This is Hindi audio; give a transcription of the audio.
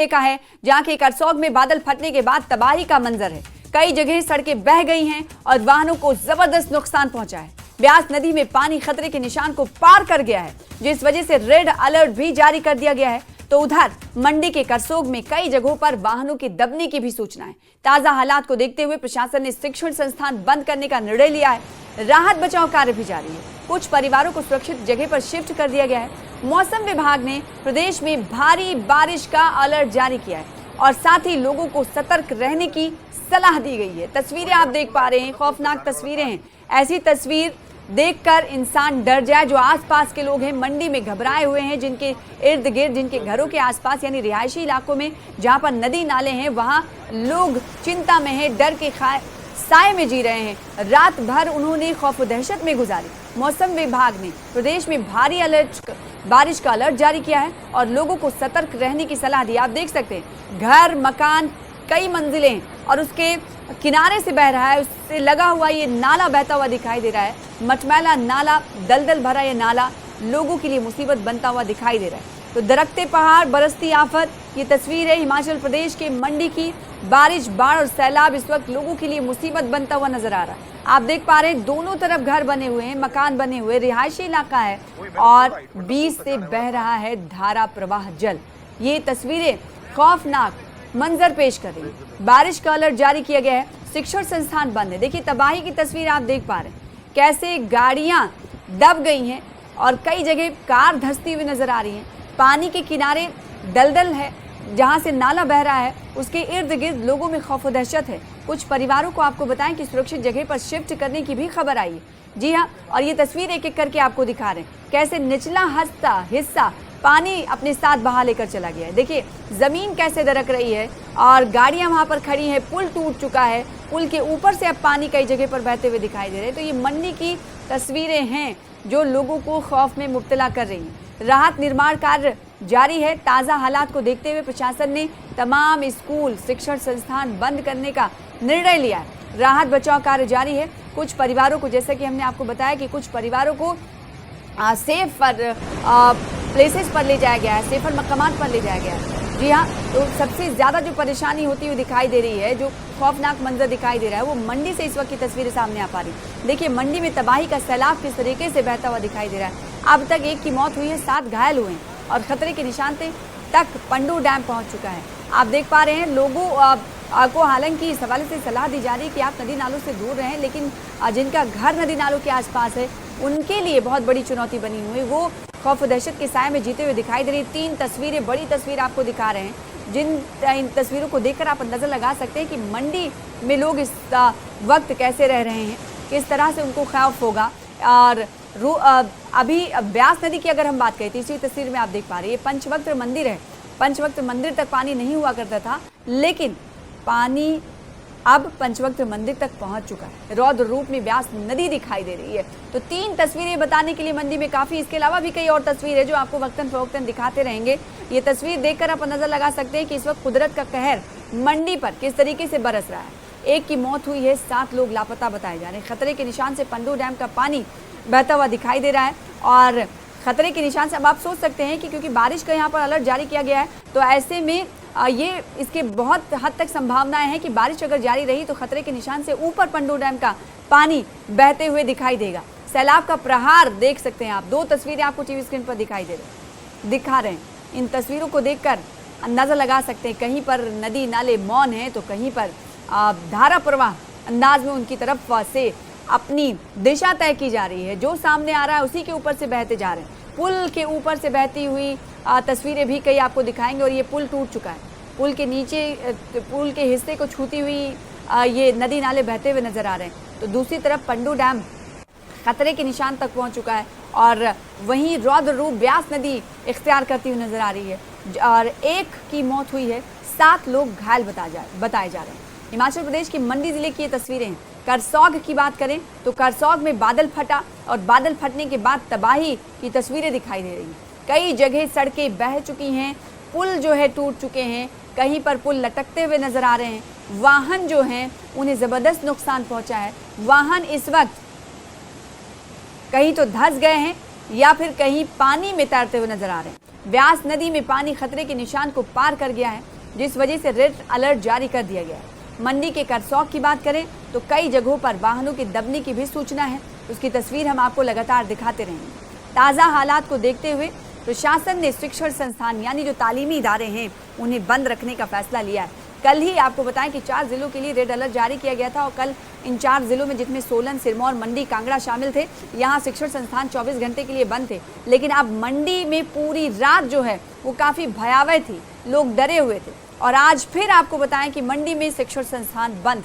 का है जहां के करसोग में बादल फटने के बाद तबाही का मंजर है। कई जगह सड़कें बह गई हैं और वाहनों को जबरदस्त नुकसान पहुंचा है। ब्यास नदी में पानी खतरे के निशान को पार कर गया है, जिस वजह से रेड अलर्ट भी जारी कर दिया गया है। तो उधर मंडी के करसोग में कई जगहों पर वाहनों की दबने की भी सूचना है। ताजा हालात को देखते हुए प्रशासन ने शिक्षण संस्थान बंद करने का निर्णय लिया है। राहत बचाव कार्य भी जारी है। कुछ परिवारों को सुरक्षित जगह पर शिफ्ट कर दिया गया है। मौसम विभाग ने प्रदेश में भारी बारिश का अलर्ट जारी किया है और साथ ही लोगों को सतर्क रहने की सलाह दी गई है। तस्वीरें आप देख पा रहे हैं, खौफनाक तस्वीरें हैं। ऐसी तस्वीर देखकर इंसान डर जाए। जो आसपास के लोग हैं मंडी में घबराए हुए हैं, जिनके इर्द गिर्द, जिनके घरों के आसपास यानी रिहायशी इलाकों में जहां पर नदी नाले हैं, वहां लोग चिंता में हैं, डर के साए में जी रहे हैं। रात भर उन्होंने खौफ दहशत में गुजारी। मौसम विभाग ने प्रदेश में भारी बारिश का अलर्ट जारी किया है और लोगों को सतर्क रहने की सलाह दी। आप देख सकते हैं घर, मकान, कई मंजिलें और उसके किनारे से बह रहा है, उससे लगा हुआ ये नाला बहता हुआ दिखाई दे रहा है। मटमैला नाला, दलदल भरा ये नाला लोगों के लिए मुसीबत बनता हुआ दिखाई दे रहा है। तो दरकते पहाड़, बरसती आफत, ये तस्वीर है हिमाचल प्रदेश के मंडी की। बारिश, बाढ़ और सैलाब इस वक्त लोगों के लिए मुसीबत बनता हुआ नजर आ रहा है। आप देख पा रहे हैं दोनों तरफ घर बने हुए हैं, मकान बने हुए, रिहायशी इलाका है और बीच से बह रहा है धारा प्रवाह जल। ये तस्वीरें खौफनाक मंजर पेश कर रही है। बारिश का अलर्ट जारी किया गया है, शिक्षण संस्थान बंद है। देखिए तबाही की तस्वीर आप देख पा रहे हैं, कैसे गाड़ियां दब गई हैं और कई जगह कार धंसती हुई नजर आ रही है। पानी के किनारे दलदल है, जहां से नाला बह रहा है, उसके इर्द गिर्द लोगों में खौफ व दहशत है। कुछ परिवारों को आपको बताएं कि सुरक्षित जगह पर शिफ्ट करने की भी खबर आई है। जी हाँ, और ये तस्वीर एक एक करके आपको दिखा रहे हैं कैसे निचला हिस्सा पानी अपने साथ बहा लेकर चला गया है। देखिए जमीन कैसे दरक रही है और गाड़ियां वहां पर खड़ी हैं, पुल टूट चुका है, पुल के ऊपर से अब पानी कई जगह पर बहते हुए दिखाई दे रहे हैं। तो ये मंडी की तस्वीरें हैं जो लोगों को खौफ में मुब्तला कर रही हैं। राहत निर्माण कार्य जारी है। ताज़ा हालात को देखते हुए प्रशासन ने तमाम स्कूल, शिक्षण संस्थान बंद करने का निर्णय लिया है। राहत बचाव कार्य जारी है। कुछ परिवारों को, जैसे कि हमने आपको बताया कि कुछ परिवारों को सेफ प्लेसेस पर ले जाया गया है, सेफर मकामात पर ले जाया गया है। जी हाँ, तो सबसे ज़्यादा जो परेशानी होती हुई दिखाई दे रही है, जो खौफनाक मंजर दिखाई दे रहा है, वो मंडी से इस वक्त की तस्वीरें सामने आ पा रही। देखिए मंडी में तबाही का सैलाब किस तरीके से बहता हुआ दिखाई दे रहा है। अब तक 1 की मौत हुई है, 7 घायल हुए हैं और खतरे के निशान तक पंडू डैम पहुंच चुका है। आप देख पा रहे हैं लोगों को हालांकि इस हवाले से सलाह दी जा रही है कि आप नदी नालों से दूर रहें, लेकिन जिनका घर नदी नालों के आसपास है उनके लिए बहुत बड़ी चुनौती बनी हुई, वो खौफ दहशत के साए में जीते हुए दिखाई दे रही। 3 तस्वीरें, बड़ी तस्वीर आपको दिखा रहे हैं, इन तस्वीरों को देखकर आप अंदाजा लगा सकते हैं कि मंडी में लोग इस वक्त कैसे रह रहे हैं, किस तरह से उनको खौफ होगा। और अभी ब्यास नदी की अगर हम बात करें, तीसरी तस्वीर में आप देख पा रहे हैं पंचवक्त मंदिर है। पंचवक्त मंदिर तक पानी नहीं हुआ करता था, लेकिन पानी अब पंचवक्त मंदिर तक पहुंच चुका है। रौद्र रूप में ब्यास नदी दिखाई दे रही है। तो 3 तस्वीरें बताने के लिए मंडी में काफ़ी, इसके अलावा भी कई और तस्वीरें जो आपको वक्तन फवक्तन दिखाते रहेंगे। ये तस्वीर देखकर आप अंदाजा लगा सकते हैं कि इस वक्त कुदरत का कहर मंडी पर किस तरीके से बरस रहा है। 1 की मौत हुई है, 7 लोग लापता बताए जा रहे हैं। खतरे के निशान से पंडू डैम का पानी बहता हुआ दिखाई दे रहा है और खतरे के निशान से अब आप सोच सकते हैं कि क्योंकि बारिश का यहाँ पर अलर्ट जारी किया गया है, तो ऐसे में ये इसके बहुत हद तक संभावनाएं हैं कि बारिश अगर जारी रही तो खतरे के निशान से ऊपर पंडू डैम का पानी बहते हुए दिखाई देगा। सैलाब का प्रहार देख सकते हैं आप। 2 तस्वीरें आपको टीवी स्क्रीन पर दिखा रहे हैं। इन तस्वीरों को देखकर अंदाजा लगा सकते हैं, कहीं पर नदी नाले मौन है तो कहीं पर धारा प्रवाह अंदाज में उनकी तरफ से अपनी दिशा तय की जा रही है। जो सामने आ रहा है उसी के ऊपर से बहते जा रहे हैं। पुल के ऊपर से बहती हुई तस्वीरें भी कई आपको दिखाएंगे और ये पुल टूट चुका है। पुल के नीचे, पुल के हिस्से को छूती हुई ये नदी नाले बहते हुए नजर आ रहे हैं। तो दूसरी तरफ पंडू डैम खतरे के निशान तक पहुंच चुका है और वहीं रौद्र रूप ब्यास नदी इख्तियार करती हुई नजर आ रही है और 1 की मौत हुई है, 7 लोग घायल बताए जा रहे हैं। हिमाचल प्रदेश की मंडी जिले की ये तस्वीरें हैं। करसोग की बात करें तो करसोग में बादल फटा और बादल फटने के बाद तबाही की तस्वीरें दिखाई दे रही हैं। कई जगह सड़कें बह चुकी हैं, पुल जो है टूट चुके हैं, कहीं पर पुल लटकते हुए नजर आ रहे हैं। वाहन जो हैं उन्हें ज़बरदस्त नुकसान पहुंचा है। वाहन इस वक्त कहीं तो धंस गए हैं या फिर कहीं पानी में तैरते हुए नजर आ रहे हैं। व्यास नदी में पानी खतरे के निशान को पार कर गया है, जिस वजह से रेड अलर्ट जारी कर दिया गया है। मंडी के करसौग की बात करें तो कई जगहों पर वाहनों के दबने की भी सूचना है। उसकी तस्वीर हम आपको लगातार दिखाते रहेंगे। ताज़ा हालात को देखते हुए प्रशासन ने शिक्षण संस्थान यानी जो तालीमी इदारे हैं उन्हें बंद रखने का फैसला लिया है। कल ही आपको बताएं कि 4 जिलों के लिए रेड अलर्ट जारी किया गया था और कल इन 4 जिलों में, जिसमें सोलन, सिरमौर, मंडी, कांगड़ा शामिल थे, यहाँ शिक्षण संस्थान 24 घंटे के लिए बंद थे। लेकिन अब मंडी में पूरी रात जो है वो काफ़ी भयावह थी, लोग डरे हुए थे। और आज फिर आपको बताएं कि मंडी में शिक्षण संस्थान बंद।